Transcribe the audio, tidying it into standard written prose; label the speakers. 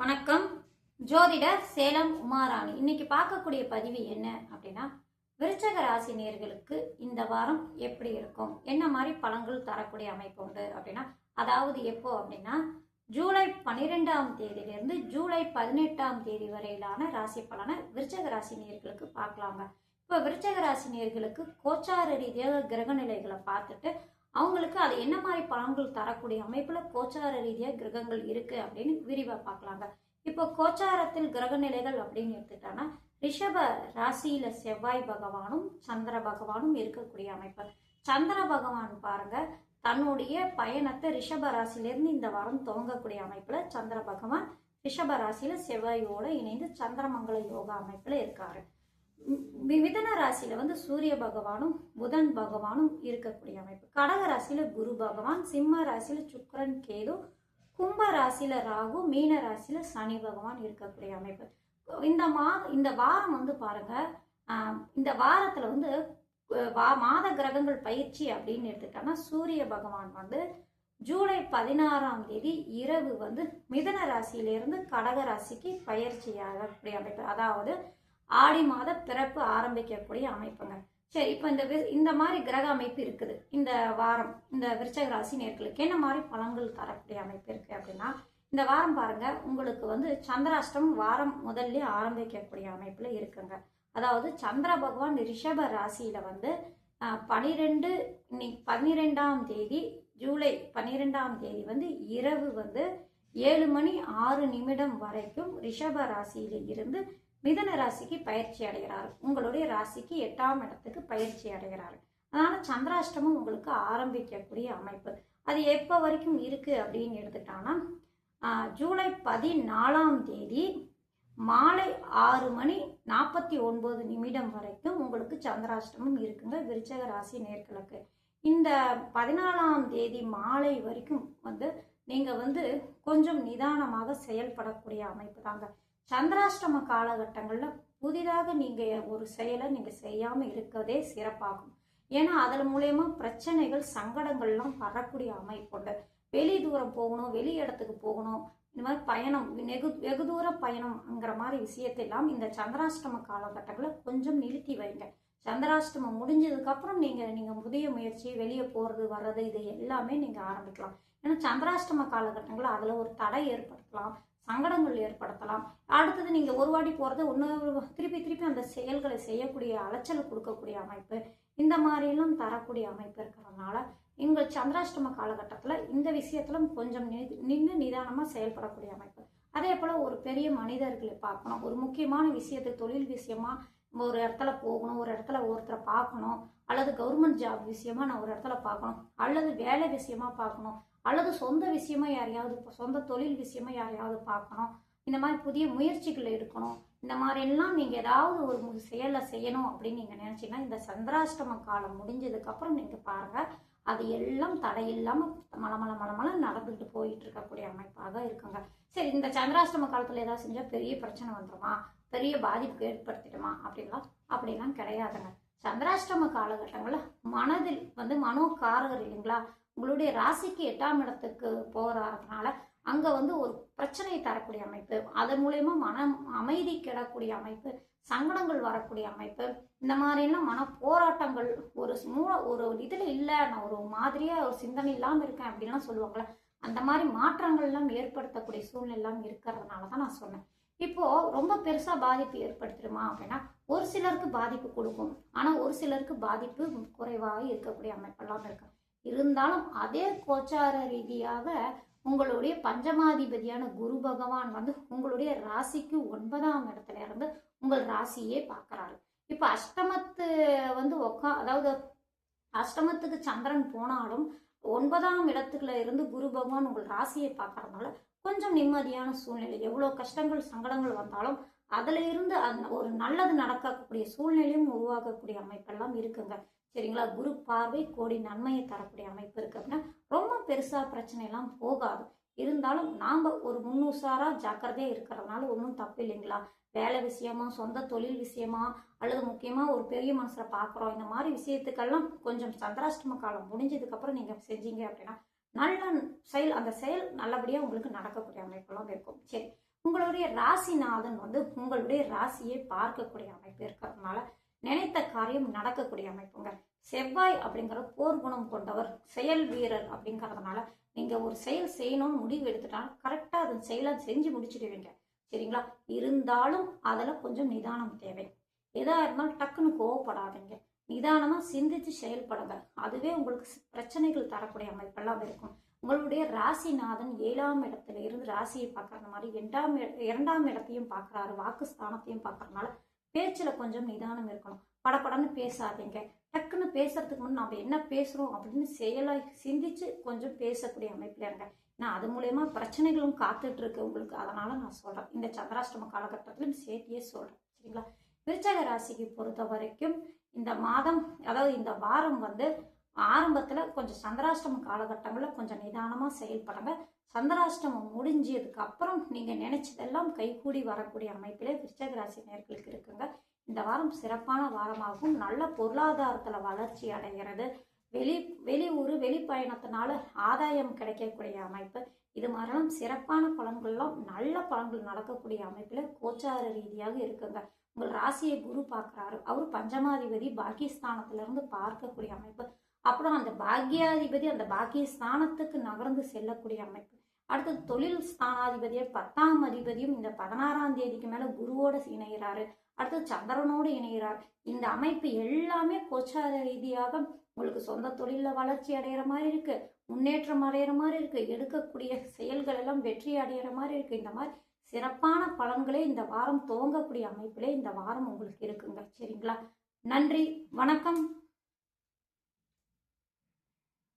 Speaker 1: வணக்கம். ஜோதிடர் சேலம் உமாராணி. இன்னைக்கு பார்க்கக்கூடிய பதிவு என்ன அப்படின்னா, விருச்சக ராசி நேயர்களுக்கு இந்த வாரம் எப்படி இருக்கும், என்ன மாதிரி பலன்கள் தரக்கூடிய அமைப்பு உண்டு அப்படின்னா, அதாவது எப்போ அப்படின்னா ஜூலை 12ஆம் தேதியிலிருந்து ஜூலை 18ஆம் தேதி வரையிலான ராசி பலனை விருச்சக ராசி நேயர்களுக்கு பார்க்கலாங்க. இப்போ விருச்சக ராசி நேயர்களுக்கு கோச்சார ரீதியாக கிரக நிலைகளை பார்த்துட்டு அவங்களுக்கு அது என்ன மாதிரி பலன்கள் தரக்கூடிய அமைப்புல கோச்சார ரீதியாக கிரகங்கள் இருக்கு அப்படின்னு விரிவா பார்க்கலாங்க. இப்போ கோச்சாரத்தில் கிரக நிலைகள் அப்படின்னு எடுத்துக்கிட்டோம்னா, ரிஷப ராசியில செவ்வாய் பகவானும் சந்திர பகவானும் இருக்கக்கூடிய அமைப்பு. சந்திர பகவான் பாருங்க, தன்னுடைய பயணத்தை ரிஷப ராசியிலிருந்து இந்த வாரம் துவங்கக்கூடிய அமைப்புல சந்திர பகவான் ரிஷப ராசியில செவ்வாயோட இணைந்து சந்திரமங்கல யோகா அமைப்புல இருக்காரு. மிதுன ராசியில சூரிய பகவானும் புதன் பகவானும் இருக்கக்கூடிய அமைப்பு. கடக ராசியில குரு பகவான், சிம்ம ராசியில சுக்கிரன் கேது, கும்ப ராசியில ராகு, மீன ராசியில சனி பகவான் இருக்கக்கூடிய அமைப்பு. இந்த வாரம் பாருங்க, இந்த வாரத்துல மாத கிரகங்கள் பயிற்சி அப்படின்னு எடுத்துட்டோம்னா, சூரிய பகவான் ஜூலை 16ஆம் தேதி இரவு மிதுன ராசியிலிருந்து கடக ராசிக்கு பயிற்சியாகக்கூடிய அமைப்பு. அதாவது ஆடி மாத பிறப்பு ஆரம்பிக்கக்கூடிய அமைப்புங்க. சரி, இப்போ இந்த மாதிரி கிரக அமைப்பு இருக்குது இந்த வாரம். இந்த விருச்சக ராசி நேயர்களுக்கு என்ன மாதிரி பலன்கள் தரக்கூடிய அமைப்பு இருக்கு அப்படின்னா, இந்த வாரம் பாருங்க, உங்களுக்கு சந்திராஷ்டம் வாரம் முதல்ல ஆரம்பிக்கக்கூடிய அமைப்புல இருக்குங்க. அதாவது சந்திர பகவான் ரிஷப ராசியில 12ஆம் தேதி ஜூலை 12ஆம் தேதி இரவு 7:06 வரைக்கும் ரிஷப ராசியில இருந்து மிதுன ராசிக்கு பயிற்சி அடைகிறார். உங்களுடைய ராசிக்கு 8ஆம் இடத்துக்கு பயிற்சி அடைகிறார். அதனால சந்திராஷ்டமம் உங்களுக்கு ஆரம்பிக்கக்கூடிய அமைப்பு. அது எப்போ வரைக்கும் இருக்கு அப்படின்னு எடுத்துட்டாங்கன்னா, ஜூலை 14ஆம் தேதி மாலை 6:49 வரைக்கும் உங்களுக்கு சந்திராஷ்டமம் இருக்குங்க விருச்சக ராசி நேயர்களுக்கு. இந்த 14ஆம் தேதி மாலை வரைக்கும் நீங்க கொஞ்சம் நிதானமாக செயல்படக்கூடிய அமைப்பு தாங்க. சந்திராஷ்டம காலகட்டங்கள்ல புதிதாக நீங்க ஒரு செயலை நீங்க செய்யாம இருக்கதே சிறப்பாகும். ஏன்னா அதன் மூலயமா பிரச்சனைகள் சங்கடங்கள்லாம் வரக்கூடிய அமைப்புண்டு. வெளி தூரம் போகணும், வெளி இடத்துக்கு போகணும், இந்த மாதிரி பயணம், வெகு தூர பயணம்ங்கிற மாதிரி விஷயத்தெல்லாம் இந்த சந்திராஷ்டம காலகட்டங்களை கொஞ்சம் நிறுத்தி வைங்க. சந்திராஷ்டமம் முடிஞ்சதுக்கு அப்புறம் நீங்க புதிய முயற்சி, வெளியே போறது வர்றது இது எல்லாமே நீங்க ஆரம்பிக்கலாம். ஏன்னா சந்திராஷ்டம காலகட்டங்களில் அதுல ஒரு தடை ஏற்படுத்தலாம், சங்கடங்கள் ஏற்படுத்தலாம். அடுத்தது நீங்க ஒரு வாட்டி போறது இன்னொரு திருப்பி அந்த செயல்களை செய்யக்கூடிய அலைச்சல் கொடுக்கக்கூடிய அமைப்பு, இந்த மாதிரிலாம் தரக்கூடிய அமைப்பு இருக்கிறதுனால எங்கள் சந்திராஷ்டம காலகட்டத்துல இந்த விஷயத்துல கொஞ்சம் நின்று நிதானமா செயல்படக்கூடிய அமைப்பு. அதே போல ஒரு பெரிய மனிதர்களை பார்க்கணும், ஒரு முக்கியமான விஷயத்துக்கு தொழில் விஷயமா ஒரு இடத்துல போகணும், ஒரு இடத்துல ஒருத்தரை பார்க்கணும், அல்லது கவர்மெண்ட் ஜாப் விஷயமா நான் ஒரு இடத்துல பார்க்கணும், அல்லது வேலை விஷயமா பார்க்கணும், அல்லது சொந்த விஷயமா யாரையாவது, சொந்த தொழில் விஷயமா யாரையாவது பார்க்கணும், இந்த மாதிரி புதிய முயற்சிகள் எடுக்கணும். இந்த மாதிரி எல்லாம் நீங்க ஏதாவது ஒரு செயலை செய்யணும் அப்படின்னு நீங்க நினைச்சீங்கன்னா, இந்த சந்திராஷ்டம காலம் முடிஞ்சதுக்கு அப்புறம் நீங்க பாருங்க, அது எல்லாம் தடையில்லாம மலமல நடந்துகிட்டு போயிட்டு இருக்கக்கூடிய அமைப்பாக இருக்குங்க. சரி, இந்த சந்திராஷ்டம காலத்துல ஏதாவது செஞ்சா பெரிய பிரச்சனை வந்துடுமா, பெரிய பாதிப்பு ஏற்படுத்திடுமா அப்படிலாம் கிடையாதுங்க. சந்திராஷ்டம காலகட்டங்கள்ல மனதில் மனோகாரகர் இல்லைங்களா, உங்களுடைய ராசிக்கு 8ஆம் இடத்துக்கு போறதுனால அங்க ஒரு பிரச்சனையை தரக்கூடிய அமைப்பு, அதன் மூலயமா மனம் அமைதி கிடக்கூடிய அமைப்பு, சங்கடங்கள் வரக்கூடிய அமைப்பு, இந்த மாதிரி எல்லாம் மன போராட்டங்கள், ஒரு இதுல இல்ல, நான் ஒரு மாதிரியா ஒரு சிந்தனை இல்லாம இருக்கேன் அப்படின்லாம் சொல்லுவாங்களே, அந்த மாதிரி மாற்றங்கள் எல்லாம் ஏற்படுத்தக்கூடிய சூழ்நிலை எல்லாம் இருக்கிறதுனாலதான் நான் சொன்னேன். இப்போ ரொம்ப பெருசா பாதிப்பு ஏற்படுத்திடுமா அப்படின்னா, ஒரு சிலருக்கு பாதிப்பு கொடுக்கும், ஆனா ஒரு சிலருக்கு பாதிப்பு குறைவாக இருக்கக்கூடிய அமைப்பெல்லாம் இருக்கு. இருந்தாலும் அதே கோச்சார ரீதியாக உங்களுடைய பஞ்சமாதிபதியான குரு பகவான் உங்களுடைய ராசிக்கு 9ஆம் இடத்துல இருந்து உங்கள் ராசியே பார்க்கறாரு. இப்ப அஷ்டமத்து அதாவது அஷ்டமத்துக்கு சந்திரன் போனாலும் 9ஆம் இடத்துல இருந்து குரு பகவான் உங்கள் ராசியை பார்க்கறதுனால கொஞ்சம் நிம்மதியான சூழ்நிலை, எவ்வளவு கஷ்டங்கள் சங்கடங்கள் வந்தாலும் அதுல இருந்து ஒரு நல்லது நடக்கக்கூடிய சூழ்நிலையும் உருவாக்கக்கூடிய அமைப்பெல்லாம் இருக்குங்க. சரிங்களா, குரு பார்வை கோடி நன்மையை தரக்கூடிய அமைப்பு இருக்கு அப்படின்னா ரொம்ப பெருசா பிரச்சனை எல்லாம் போகாது. இருந்தாலும் நாம ஒரு முன்னுசாரா ஜாக்கிரதையா இருக்கிறதுனால ஒன்றும் தப்பு இல்லைங்களா. வேலை விஷயமா, சொந்த தொழில் விஷயமா, அல்லது முக்கியமா ஒரு பெரிய மனசுல பாக்குறோம், இந்த மாதிரி விஷயத்துக்கெல்லாம் கொஞ்சம் சந்திராஷ்டம காலம் முடிஞ்சதுக்கு அப்புறம் நீங்க செஞ்சீங்க அப்படின்னா நல்ல செயல், அந்த செயல் நல்லபடியா உங்களுக்கு நடக்கக்கூடிய அமைப்பெல்லாம் இருக்கும். சரி, உங்களுடைய ராசிநாதன் வந்து உங்களுடைய ராசியை பார்க்கக்கூடிய அமைப்பு இருக்கிறதுனால நினைத்த காரியம் நடக்கக்கூடிய அமைப்புங்க. செவ்வாய் அப்படிங்கிற போர் குணம் கொண்டவர், செயல் வீரர் அப்படிங்கிறதுனால நீங்க ஒரு செயல் செய்யணும்னு முடிவு எடுத்துட்டாலும் கரெக்டா அதை செயலை செஞ்சு முடிச்சிடுவீங்க. சரிங்களா? இருந்தாலும் அதுல கொஞ்சம் நிதானம் தேவை. எதா இருந்தாலும் டக்குன்னு கோவப்படாதீங்க. நிதானமா சிந்திச்சு செயல்படுங்க. அதுவே உங்களுக்கு பிரச்சனைகள் தரக்கூடிய அமைப்பெல்லாம் இருக்கும். உங்களுடைய ராசிநாதன் 7ஆம் இடத்துல இருந்து ராசியை பார்க்கறது மாதிரி 2ஆம் இடத்தையும் பார்க்கறாரு, வாக்குஸ்தானத்தையும் பார்க்கறதுனால பேச்சுல கொஞ்சம் நிதானம் இருக்கணும். படப்படன்னு பேசாதீங்க. டக்குன்னு பேசுறதுக்கு முன்னாடி நம்ம என்ன பேசுறோம் அப்படின்னு செயலாய் சிந்திச்சு கொஞ்சம் பேசக்கூடிய அமைப்புல இருங்க. நான் அது மூலயமா பிரச்சனைகளும் காத்துட்டு இருக்கு உங்களுக்கு. அதனால நான் சொல்றேன், இந்த சந்திராஷ்டம காலகட்டத்திலும் சேர்த்தியே சொல்றேன். சரிங்களா? விருச்சக ராசிக்கு பொறுத்த வரைக்கும் இந்த மாதம், அதாவது இந்த வாரம் வந்து ஆரம்பத்துல கொஞ்சம் சந்திராஷ்டம காலகட்டங்கள்ல கொஞ்சம் நிதானமா செயல்படுங்க. சந்திராஷ்டமம் முடிஞ்சதுக்கு அப்புறம் நீங்க நினைச்சதெல்லாம் கைகூடி வரக்கூடிய அமைப்பிலே விருச்சக ராசி நேயர்களுக்கு இருக்குங்க. இந்த வாரம் சிறப்பான வாரமாகவும் நல்ல பொருளாதாரத்துல வளர்ச்சி அடைகிறது, வெளியூர் வெளிப்பயணத்தினால ஆதாயம் கிடைக்கக்கூடிய அமைப்பு, இது மாதிரிலாம் சிறப்பான பலன்கள்லாம் நல்ல பலன்கள் நடக்கக்கூடிய அமைப்புல கோச்சார ரீதியாக இருக்குங்க. உங்கள் ராசியை குரு பார்க்கிறாரு, அவர் பஞ்சமாதிபதி பாக்கியஸ்தானத்துல இருந்து பார்க்கக்கூடிய அமைப்பு. அப்புறம் அந்த பாக்கியாதிபதி அந்த பாக்கியஸ்தானத்துக்கு நகர்ந்து செல்லக்கூடிய அமைப்பு. அடுத்தது தொழில் ஸ்தானாதிபதியை 10ஆம் அதிபதியும் இந்த 16ஆம் தேதிக்கு மேல குருவோட இணைகிறாரு. அடுத்தது சந்திரனோடு இணைகிறார். இந்த அமைப்பு எல்லாமே கோச்சார ரீதியாக உங்களுக்கு சொந்த தொழில வளர்ச்சி அடைகிற மாதிரி இருக்கு, முன்னேற்றம் அடைகிற மாதிரி இருக்கு, எடுக்கக்கூடிய செயல்கள் எல்லாம் வெற்றி அடைகிற மாதிரி இருக்கு. இந்த மாதிரி சிறப்பான பலன்களே இந்த வாரம் துவங்கக்கூடிய அமைப்பிலே இந்த வாரம் உங்களுக்கு இருக்குங்க. சரிங்களா? நன்றி, வணக்கம்.